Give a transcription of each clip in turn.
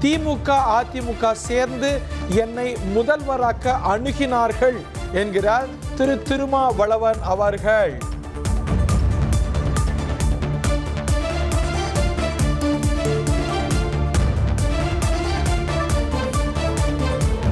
திமுக அதிமுக சேர்ந்து என்னை முதல்வராக்க அணுகினார்கள் என்கிறார் திரு திருமாவளவன் அவர்கள்.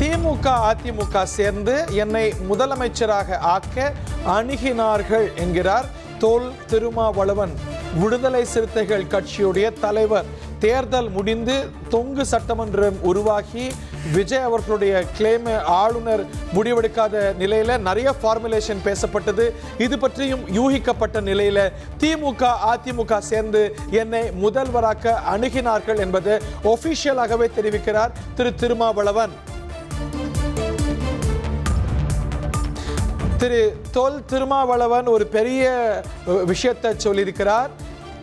திமுக அதிமுக சேர்ந்து என்னை முதலமைச்சராக ஆக்க அணுகினார்கள் என்கிறார் தொல் திருமாவளவன். விடுதலை சிறுத்தைகள் கட்சியுடைய தலைவர். தேர்தல் முடிந்து தொங்கு சட்டமன்றம் உருவாகி விஜய் அவர்களுடைய கிளைம் ஆளுநர் முடிவெடுக்காத நிலையில நிறைய ஃபார்முலேஷன் பேசப்பட்டது. இது பற்றியும் யூகிக்கப்பட்ட நிலையில திமுக அதிமுக சேர்ந்து என்னை முதல்வராக்க அணுகினார்கள் என்பது ஒபிஷியலாகவே தெரிவிக்கிறார் திரு திருமாவளவன். திரு தொல் திருமாவளவன் ஒரு பெரிய விஷயத்தை சொல்லியிருக்கிறார்.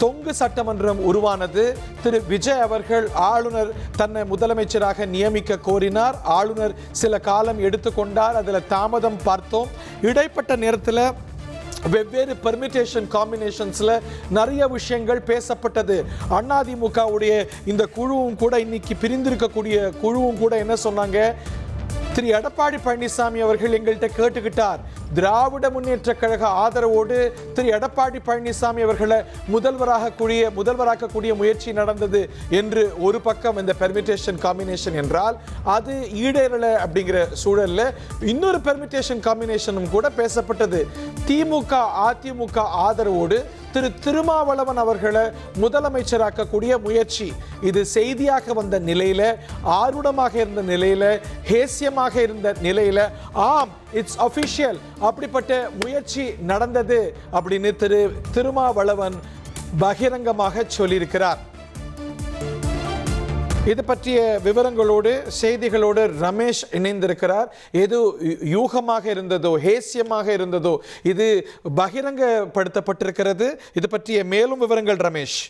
தொங்கு சட்டமன்றம் உருவானது. திரு விஜய் அவர்கள் ஆளுநர் தன்னை முதலமைச்சராக நியமிக்க கோரினார். ஆளுநர் சில காலம் எடுத்துக்கொண்டார். அதில் தாமதம் பார்த்தோம். இடைப்பட்ட நேரத்தில் வெவ்வேறு பெர்மிட்டேஷன் காம்பினேஷன்ஸில் நிறைய விஷயங்கள் பேசப்பட்டது. அதிமுகவுடைய இந்த குழுவும் கூட இன்னைக்கு பிரிந்திருக்கக்கூடிய குழுவும் கூட என்ன சொன்னாங்க, திரு எடப்பாடி பழனிசாமி அவர்கள் எங்கள்கிட்ட கேட்டுக்கிட்டார், திராவிட முன்னேற்ற கழக ஆதரவோடு திரு எடப்பாடி பழனிசாமி அவர்களை முதல்வராக்கக்கூடிய முயற்சி நடந்தது என்று ஒரு பக்கம் இந்த பெர்மிட்டேஷன் காம்பினேஷன் என்றால், அது ஈடேறலை அப்படிங்கிற சூழல்ல இன்னொரு பெர்மிட்டேஷன் காம்பினேஷனும் கூட பேசப்பட்டது. திமுக அதிமுக ஆதரவோடு திரு திருமாவளவன் அவர்களை முதலமைச்சராக்கக்கூடிய முயற்சி. இது செய்தியாக வந்த நிலையில, ஆர்வமாக இருந்த நிலையில, ஹேசியமாக இருந்த நிலையில, ஆம் இட்ஸ் அபிஷியல், அப்படிப்பட்ட முயற்சி நடந்தது அப்படின்னு திரு திருமாவளவன் பகிரங்கமாக சொல்லியிருக்கிறார். இது பற்றிய விவரங்களோடு செய்திகளோடு ரமேஷ் இணைந்திருக்கிறார். எது யூகமாக இருந்ததோ ஹேசியமாக இருந்ததோ இது பகிரங்கப்படுத்தப்பட்டிருக்கிறது. இது பற்றிய மேலும் விவரங்கள் ரமேஷ்.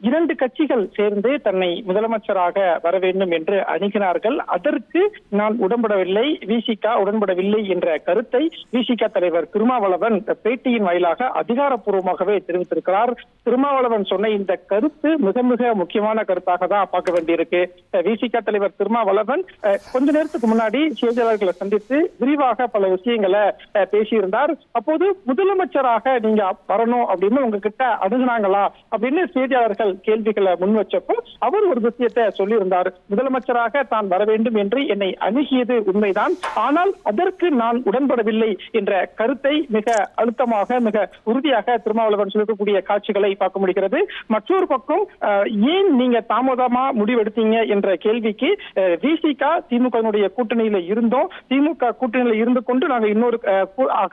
இரண்டு கட்சிகள் சேர்ந்து தன்னை முதலமைச்சராக வர வேண்டும் என்று அணுகினார்கள். அதற்கு நான் உடன்படவில்லை, விசிக உடன்படவில்லை என்ற கருத்தை விசிக தலைவர் திருமாவளவன் பேட்டியின் வாயிலாக அதிகாரப்பூர்வமாகவே தெரிவித்திருக்கிறார். திருமாவளவன் சொன்ன இந்த கருத்து மிக மிக முக்கியமான கருத்தாக தான் பார்க்க வேண்டியிருக்கு. விசிக தலைவர் திருமாவளவன் கொஞ்ச நேரத்துக்கு முன்னாடி செய்தியாளர்களை சந்தித்து விரிவாக பல விஷயங்களை பேசியிருந்தார். அப்போது முதலமைச்சராக நீங்க வரணும் அப்படின்னு உங்ககிட்ட அணுகுனாங்களா அப்படின்னு செய்தியாளர் கேள்விகளை முன் வச்சப்போ அவர் ஒரு விஷயத்தை சொல்லியிருந்தார். முதலமைச்சராக தான் வர வேண்டும் என்று என்னை அணுகியது உண்மைதான், ஆனால் அதற்கு நான் உடன்படவில்லை என்ற கருத்தை மிக அழுத்தமாக மிக உறுதியாக திருமாவளவன் சொல்லக்கூடிய காட்சிகளை பார்க்க முடிகிறது. மற்றொரு பக்கம் ஏன் நீங்க தாமதமா முடிவெடுத்தீங்க என்ற கேள்விக்கு விசிக திமுக கூட்டணியில இருந்தோம், திமுக கூட்டணியில இருந்து கொண்டு நாங்க இன்னொரு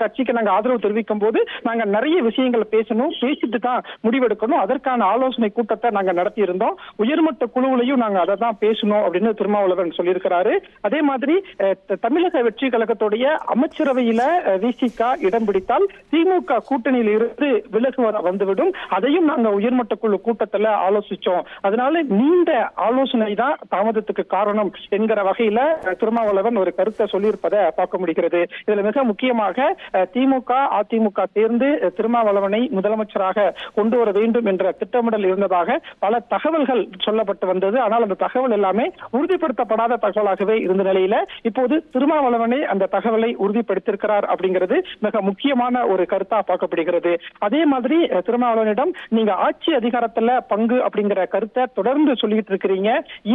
கட்சிக்கு நாங்க ஆதரவு தெரிவிக்கும் போது நாங்க நிறைய விஷயங்களை பேசணும், பேசிட்டு தான் முடிவெடுக்கணும், அதற்கான ஆலோசனை கூட்டத்தை நாங்க நடத்தி இருந்தோம், உயர்மட்ட குழுவிலையும் நாங்க அதை தான் பேசணும் அப்படின்னு திருமாவளவன் சொல்லியிருக்கிறாரு. அதே மாதிரி தமிழக வெற்றி கழகத்துடைய அமைச்சரவையில விசிக இடம் பிடித்தால் திமுக கூட்டணியில் இருந்து விலகு வந்துவிடும், அதையும் நாங்க உயர்மட்ட குழு கூட்டத்துல ஆலோசிச்சோம், அதனால நீண்ட ஆலோசனை தான் தாமதத்துக்கு காரணம் என்கிற வகையில திருமாவளவன் ஒரு கருத்தை சொல்லியிருப்பதை பார்க்க முடிகிறது. இதுல மிக முக்கியமாக திமுக அதிமுக சேர்ந்து திருமாவளவனை முதலமைச்சராக கொண்டு வர வேண்டும் என்ற திட்டமிடல் இருந்ததாக பல தகவல்கள் சொல்லப்பட்டு வந்தது. ஆனால் அந்த தகவல் எல்லாமே உறுதிப்படுத்தப்படாத தகவலாகவே இருந்த நிலையில இப்போது திருமாவளவனே அந்த தகவலை உறுதிப்படுத்தியிருக்கிறார் அப்படிங்கிறது மிக முக்கியமான ஒரு கருத்தா பார்க்கப்படுகிறது. அதே மாதிரி திருமாவளவனிடம் நீங்க ஆட்சி அதிகாரத்துல பங்கு அப்படிங்கிற கருத்தை தொடர்ந்து சொல்லிட்டு இருக்கிறீங்க,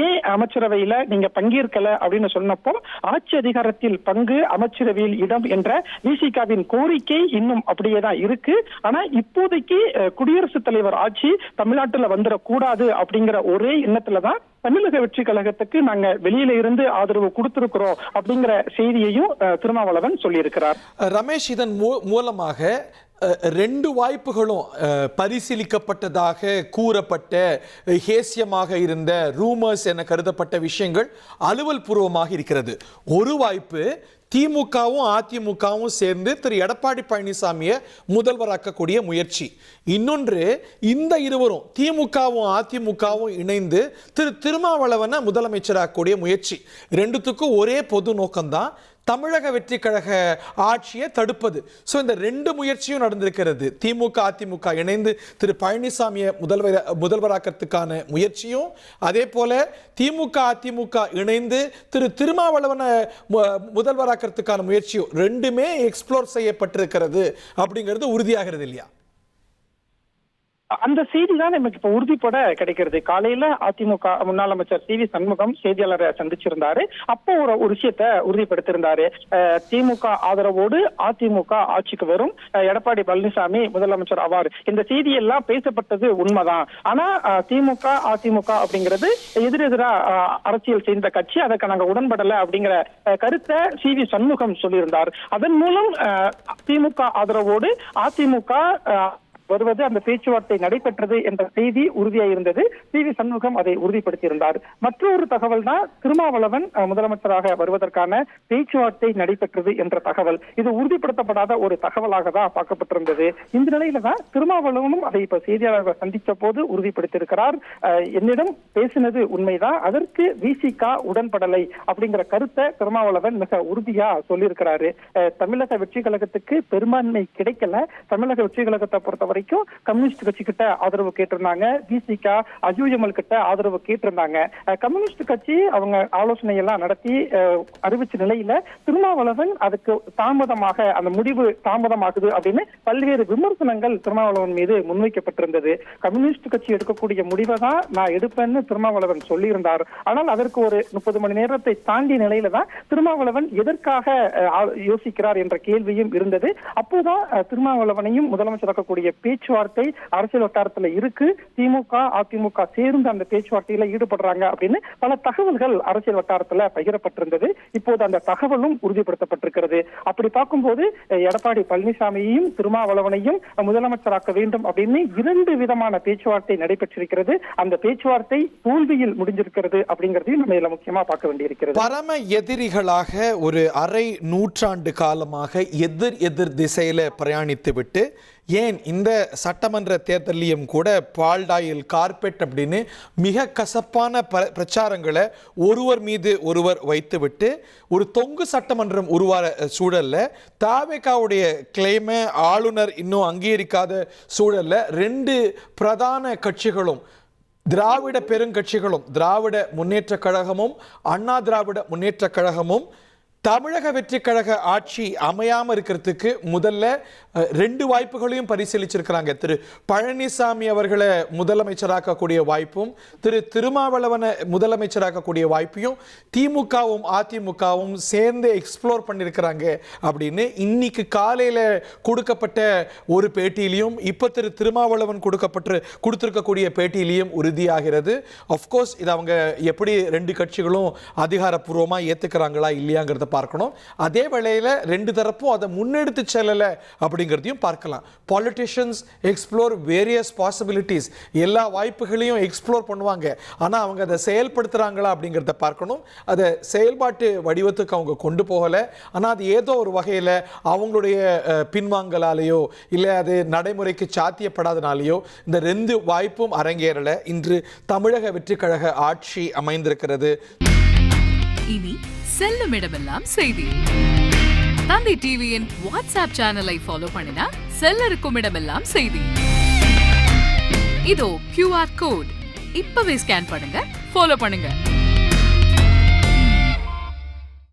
ஏன் அமைச்சரவையில நீங்க பங்கேற்கல அப்படின்னு சொன்னப்போ ஆட்சி அதிகாரத்தில் பங்கு அமைச்சரவையில் இடம் என்ற விசிகாவின் கோரிக்கை இன்னும் அப்படியே தான் இருக்கு. ஆனா இப்போதைக்கு குடியரசுத் தலைவர் ஆட்சி தமிழ்நாட்டுல வந்துடக்கூடாது அப்படிங்கிற ஒரே எண்ணத்துலதான் தமிழக வெற்றி கழகத்துக்கு நாங்க வெளியில இருந்து ஆதரவு கொடுத்திருக்கிறோம் அப்படிங்கிற செய்தியையும் திருமாவளவன் சொல்லியிருக்கிறார். ரமேஷ், இதன் மூலமாக ரெண்டு வாய்ப்புகளும் பரிசீலிக்கப்பட்டதாக கூறப்பட்ட ஹேசியமாக இருந்த ரூமர்ஸ் என கருதப்பட்ட விஷயங்கள் அலுவல் பூர்வமாக இருக்கிறது. ஒரு வாய்ப்பு திமுகவும் அதிமுகவும் சேர்ந்து திரு எடப்பாடி பழனிசாமியை முதல்வராக்கக்கூடிய முயற்சி. இன்னொன்று, இந்த இருவரும் திமுகவும் அதிமுகவும் இணைந்து திரு திருமாவளவனை முதலமைச்சராக்கக்கூடிய முயற்சி. ரெண்டுத்துக்கும் ஒரே பொது நோக்கம்தான், தமிழக வெற்றி கழக ஆட்சியை தடுப்பது. ஸோ இந்த 2 முயற்சியும் நடந்திருக்கிறது. திமுக அதிமுக இணைந்து திரு பழனிசாமியை முதல்வராக்கிறதுக்கான முயற்சியும், அதே போல திமுக அதிமுக இணைந்து திரு திருமாவளவனை முதல்வராக்கிறதுக்கான முயற்சியும் 2மே எக்ஸ்ப்ளோர் செய்யப்பட்டிருக்கிறது அப்படிங்கிறது உறுதியாகிறது இல்லையா? அந்த செய்தி தான் நமக்கு இப்ப உறுதிப்பட கிடைக்கிறது. காலையில அதிமுக முன்னாள் அமைச்சர் சி வி சண்முகம் செய்தியாளரை சந்திச்சிருந்தாரு. அப்போ ஒரு விஷயத்த உறுதிப்படுத்தியிருந்தாரு. திமுக ஆதரவோடு அதிமுக ஆட்சிக்கு வரும், எடப்பாடி பழனிசாமி முதலமைச்சர் ஆவார். இந்த செய்தி எல்லாம் பேசப்பட்டது உண்மைதான். ஆனா திமுக அதிமுக அப்படிங்கிறது எதிரெதிரா அரசியல் செய்த கட்சி, அதற்கு நாங்க உடன்படல அப்படிங்கிற கருத்தை சி வி சண்முகம் சொல்லியிருந்தார். அதன் மூலம் திமுக ஆதரவோடு அதிமுக வருவது, அந்த பேச்சுவார்த்தை நடைபெற்றது என்ற செய்தி உறுதியாயிருந்தது. சி வி சண்முகம் அதை உறுதிப்படுத்தியிருந்தார். மற்றொரு தகவல் தான் திருமாவளவன் முதலமைச்சராக வருவதற்கான பேச்சுவார்த்தை நடைபெற்றது என்ற தகவல். இது உறுதிப்படுத்தப்படாத ஒரு தகவலாக தான் பார்க்கப்பட்டிருந்தது. இந்த நிலையில தான் திருமாவளவனும் அதை இப்ப செய்தியாளர்கள் சந்தித்த போது உறுதிப்படுத்தியிருக்கிறார். என்னிடம் பேசினது உண்மைதான், அதற்கு விசிக உடன்படலை அப்படிங்கிற கருத்தை திருமாவளவன் மிக உறுதியா சொல்லியிருக்கிறாரு. தமிழக வெற்றி கழகத்துக்கு பெரும்பான்மை கிடைக்கல. தமிழக வெற்றி கழகத்தை பொறுத்தவரை கம்யூனிஸ்ட் கட்சி கிட்ட ஆதரவு கேட்டிருந்தாங்க, விசிக அஜூஎம்எல் கிட்ட ஆதரவு கேட்டிருந்தாங்க. கம்யூனிஸ்ட் கட்சி அவங்க ஆலோசனை எல்லாம் நடத்தி அறிவிச்ச நிலையில திருமாவளவன் அதுக்கு தாமதமாக, அந்த முடிவு தாமதமாகுது அப்படின்னு பல்வேறு விமர்சனங்கள் திருமாவளவன் மீது முன்வைக்கப்பட்டிருந்தது. கம்யூனிஸ்ட் கட்சி எடுக்கக்கூடிய முடிவை தான் நான் எடுப்பேன்னு திருமாவளவன் சொல்லியிருந்தார். ஆனால் அதற்கு ஒரு 30 மணி நேரத்தை தாண்டிய நிலையில தான் திருமாவளவன் எதற்காக யோசிக்கிறார் என்ற கேள்வியும் இருந்தது. அப்போதான் திருமாவளவனையும் முதலமைச்சராக்கக்கூடிய பேச்சுவார்த்தை அரசியல் வட்டாரத்துல இருக்கு, திமுக அதிமுக சேர்ந்து அந்த பேச்சுவார்த்தையில ஈடுபடுறாங்க அப்படின்னு பல தகவல்கள் அரசியல் வட்டாரத்துல பகிரப்பட்டிருந்தது. இப்போது அந்த தகவலும் உறுதிப்படுத்தப்பட்டிருக்கிறது. அப்படி பார்க்கும்போது எடப்பாடி பழனிசாமியையும் திருமாவளவனையும் முதலமைச்சராக்க வேண்டும் அப்படின்னு 2 விதமான பேச்சுவார்த்தை நடைபெற்றிருக்கிறது. அந்த பேச்சுவார்த்தை தோல்வியில் முடிஞ்சிருக்கிறது அப்படிங்கறதையும் நம்ம இதுல முக்கியமா பார்க்க வேண்டியிருக்கிறது. பரம எதிரிகளாக ஒரு அரை நூற்றாண்டு காலமாக எதிர் திசையில பிரயாணித்து விட்டு, ஏன் இந்த சட்டமன்ற தேர்தலையும் கூட பால்டாயில் கார்பெட் அப்படின்னு மிக கசப்பான பிரச்சாரங்களை ஒருவர் மீது ஒருவர் வைத்துவிட்டு ஒரு தொங்கு சட்டமன்றம் உருவார சூழல்ல, தாவேகாவுடைய கிளைமை ஆளுநர் இன்னும் அங்கீகரிக்காத சூழல்ல 2 பிரதான கட்சிகளும், திராவிட பெருங்கட்சிகளும், திராவிட முன்னேற்ற கழகமும் அண்ணா திராவிட முன்னேற்ற கழகமும் தமிழக வெற்றி கழக ஆட்சி அமையாம இருக்கிறதுக்கு முதல்ல 2 வாய்ப்புகளையும் பரிசீலிச்சிருக்கிறாங்க. திரு பழனிசாமி அவர்களை முதலமைச்சராக்கக்கூடிய வாய்ப்பும், திரு திருமாவளவனை முதலமைச்சராக்கக்கூடிய வாய்ப்பையும் திமுகவும் அதிமுகவும் சேர்ந்து எக்ஸ்ப்ளோர் பண்ணியிருக்கிறாங்க அப்படின்னு இன்னைக்கு காலையில கொடுக்கப்பட்ட ஒரு பேட்டியிலையும், இப்ப திரு திருமாவளவன் கொடுத்திருக்கக்கூடிய பேட்டியிலையும் உறுதியாகிறது. அஃப்கோர்ஸ் இது அவங்க எப்படி 2 கட்சிகளும் அதிகாரப்பூர்வமா ஏத்துக்கிறாங்களா இல்லையாங்கிறத பார்க்கணும். அதே வேளையில 2 தரப்பும் அதை முன்னெடுத்து செல்லல அப்படிங்கிறதையும் பார்க்கலாம். Politicians explore various possibilities. எல்லா வாய்ப்புகளையும் எக்ஸ்ப்ளோர் பண்ணுவாங்க. ஆனா அவங்க அதை செயல்படுத்துறாங்களா அப்படிங்கிறத பார்க்கணும். அதை செயல்பாட்டு வடிவத்துக்கு அவங்க கொண்டு போகல. ஆனா அது ஏதோ ஒரு வகையில அவங்களுடைய பின்வாங்கலாலேயோ இல்ல அது நடைமுறைக்கு சாத்தியப்படாதனாலேயோ இந்த 2 வாய்ப்பும் அரங்கேறல. இன்று தமிழக வெற்றி கழக ஆட்சி அமைந்திருக்கிறது. இனி செல்லும் இடமெல்லாம் செய்தி. தந்தை டிவியின் வாட்ஸ்அப் சேனலை ஃபாலோ பண்ணினா செல்ல இருக்கும் இடமெல்லாம் செய்தி. இதோ QR கோட், இப்பவே ஸ்கேன் பண்ணுங்க, ஃபாலோ பண்ணுங்க.